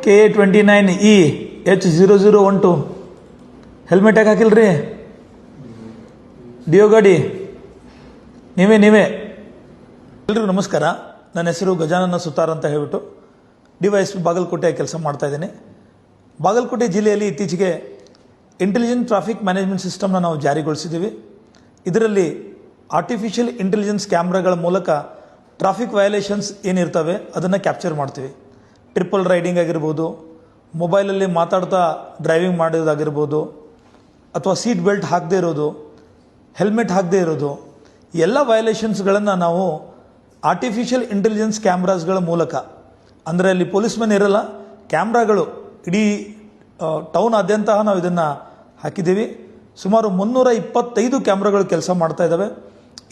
KA29E H0012 helmet ಯಾಕೆ ಹಾಕಿಲ್ರಿ? Dio ಗಾಡಿ ನೀವೇ ಎಲ್ರಿಗೂ ನಮಸ್ಕಾರ. ನನ್ನ ಹೆಸರು ಗಜಾನನ ಸುತಾರ್ ಅಂತ ಹೇಳ್ಬಿಟ್ಟು DYSP ಬಾಗಲಕೋಟೆ ಕೆಲಸ ಮಾಡ್ತಾ ಇದ್ದೀನಿ. ಬಾಗಲಕೋಟೆ ಜಿಲ್ಲೆಯಲ್ಲಿ ಇತ್ತೀಚೆಗೆ ಇಂಟೆಲಿಜೆಂಟ್ ಟ್ರಾಫಿಕ್ ಮ್ಯಾನೇಜ್ಮೆಂಟ್ ಸಿಸ್ಟಮ್ನ ನಾವು ಜಾರಿಗೊಳಿಸಿದ್ದೀವಿ. ಇದರಲ್ಲಿ ಆರ್ಟಿಫಿಷಿಯಲ್ ಇಂಟೆಲಿಜೆನ್ಸ್ ಕ್ಯಾಮ್ರಾಗಳ ಮೂಲಕ ಟ್ರಾಫಿಕ್ ವಯಲೇಷನ್ಸ್ ಏನಿರ್ತವೆ ಅದನ್ನು ಕ್ಯಾಪ್ಚರ್ ಮಾಡ್ತೀವಿ. ಟ್ರಿಪಲ್ ರೈಡಿಂಗ್ ಆಗಿರ್ಬೋದು, ಮೊಬೈಲಲ್ಲಿ ಮಾತಾಡ್ತಾ ಡ್ರೈವಿಂಗ್ ಮಾಡೋದಾಗಿರ್ಬೋದು, ಅಥವಾ ಸೀಟ್ ಬೆಲ್ಟ್ ಹಾಕದೇ ಇರೋದು, ಹೆಲ್ಮೆಟ್ ಹಾಕದೇ ಇರೋದು, ಎಲ್ಲ ವಯಲೇಷನ್ಸ್ಗಳನ್ನು ನಾವು ಆರ್ಟಿಫಿಷಿಯಲ್ ಇಂಟೆಲಿಜೆನ್ಸ್ ಕ್ಯಾಮ್ರಾಸ್ಗಳ ಮೂಲಕ, ಅಂದರೆ ಅಲ್ಲಿ ಪೊಲೀಸ್ ಮೆನ್ ಇರಲ್ಲ, ಕ್ಯಾಮ್ರಾಗಳು ಇಡೀ ಟೌನಾದ್ಯಂತ ನಾವು ಇದನ್ನು ಹಾಕಿದ್ದೀವಿ. ಸುಮಾರು 325 ಕ್ಯಾಮ್ರಾಗಳು ಕೆಲಸ ಮಾಡ್ತಾ ಇದ್ದಾವೆ.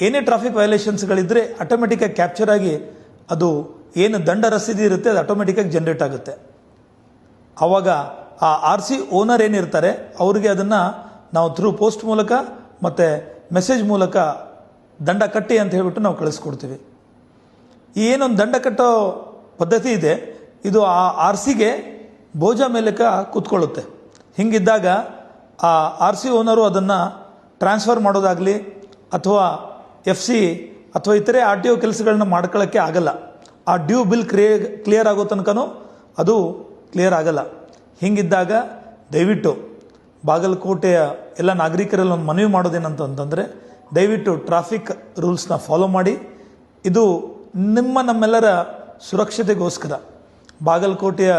ಏನೇ ಟ್ರಾಫಿಕ್ ವಯಲೇಷನ್ಸ್ಗಳಿದ್ದರೆ ಆಟೋಮೆಟಿಕ್ಕಾಗಿ ಕ್ಯಾಪ್ಚರ್ ಆಗಿ ಅದು ಏನು ದಂಡ ರಸೀದಿ ಇರುತ್ತೆ ಅದು ಆಟೋಮೆಟಿಕ್ಕಾಗಿ ಜನ್ರೇಟ್ ಆಗುತ್ತೆ. ಆವಾಗ ಆ RC ಓನರ್ ಏನಿರ್ತಾರೆ ಅವ್ರಿಗೆ ಅದನ್ನು ನಾವು ಥ್ರೂ ಪೋಸ್ಟ್ ಮೂಲಕ ಮತ್ತು ಮೆಸೇಜ್ ಮೂಲಕ ದಂಡ ಕಟ್ಟಿ ಅಂತ ಹೇಳ್ಬಿಟ್ಟು ನಾವು ಕಳಿಸ್ಕೊಡ್ತೀವಿ. ಈ ಏನೊಂದು ದಂಡ ಕಟ್ಟೋ ಪದ್ಧತಿ ಇದೆ, ಇದು ಆ RCಗೆ ಬೋಜ ಮೇಲಕ ಕೂತ್ಕೊಳ್ಳುತ್ತೆ. ಹಿಂಗಿದ್ದಾಗ ಆ RC ಓನರು ಅದನ್ನು ಟ್ರಾನ್ಸ್ಫರ್ ಮಾಡೋದಾಗಲಿ ಅಥವಾ FC ಅಥವಾ ಇತರೆ RTO ಕೆಲಸಗಳನ್ನ ಮಾಡ್ಕೊಳ್ಳೋಕ್ಕೆ ಆಗಲ್ಲ. ಆ ಡ್ಯೂ ಬಿಲ್ ಕ್ಲಿಯರ್ ಆಗೋ ತನಕನೂ ಅದು ಕ್ಲಿಯರ್ ಆಗಲ್ಲ. ಹಿಂಗಿದ್ದಾಗ ದಯವಿಟ್ಟು ಬಾಗಲಕೋಟೆಯ ಎಲ್ಲ ನಾಗರಿಕರಲ್ಲಿ ಒಂದು ಮನವಿ ಮಾಡೋದೇನಂತಂದರೆ, ದಯವಿಟ್ಟು ಟ್ರಾಫಿಕ್ ರೂಲ್ಸ್ನ ಫಾಲೋ ಮಾಡಿ. ಇದು ನಮ್ಮೆಲ್ಲರ ಸುರಕ್ಷತೆಗೋಸ್ಕರ ಬಾಗಲಕೋಟೆಯ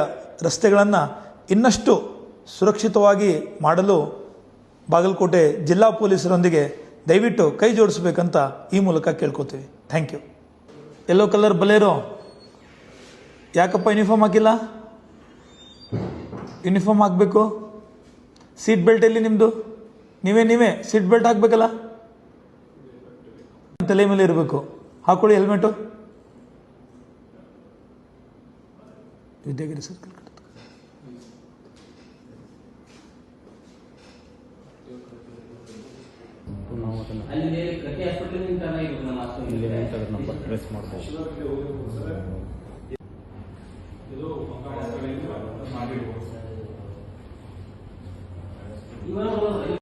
ರಸ್ತೆಗಳನ್ನು ಇನ್ನಷ್ಟು ಸುರಕ್ಷಿತವಾಗಿ ಮಾಡಲು ಬಾಗಲಕೋಟೆ ಜಿಲ್ಲಾ ಪೊಲೀಸರೊಂದಿಗೆ ದಯವಿಟ್ಟು ಕೈ ಜೋಡಿಸ್ಬೇಕಂತ ಈ ಮೂಲಕ ಕೇಳ್ಕೊತೀವಿ. Thank you. Yellow colour Bolero ಯಾಕಪ್ಪ ಯೂನಿಫಾರ್ಮ್ ಹಾಕಿಲ್ಲ? ಯೂನಿಫಾರ್ಮ್ ಹಾಕಬೇಕು. ಸೀಟ್ ಬೆಲ್ಟ್ ಎಲ್ಲಿ ನಿಮ್ಮದು? ನೀವೇ ಸೀಟ್ ಬೆಲ್ಟ್ ಹಾಕಬೇಕಲ್ಲ, ತಲೆ ಮೇಲೆ ಇರಬೇಕು. ಹಾಕೊಳ್ಳಿ helmet. Vidyagiri circle number press ಮಾಡ್ಬೋದು.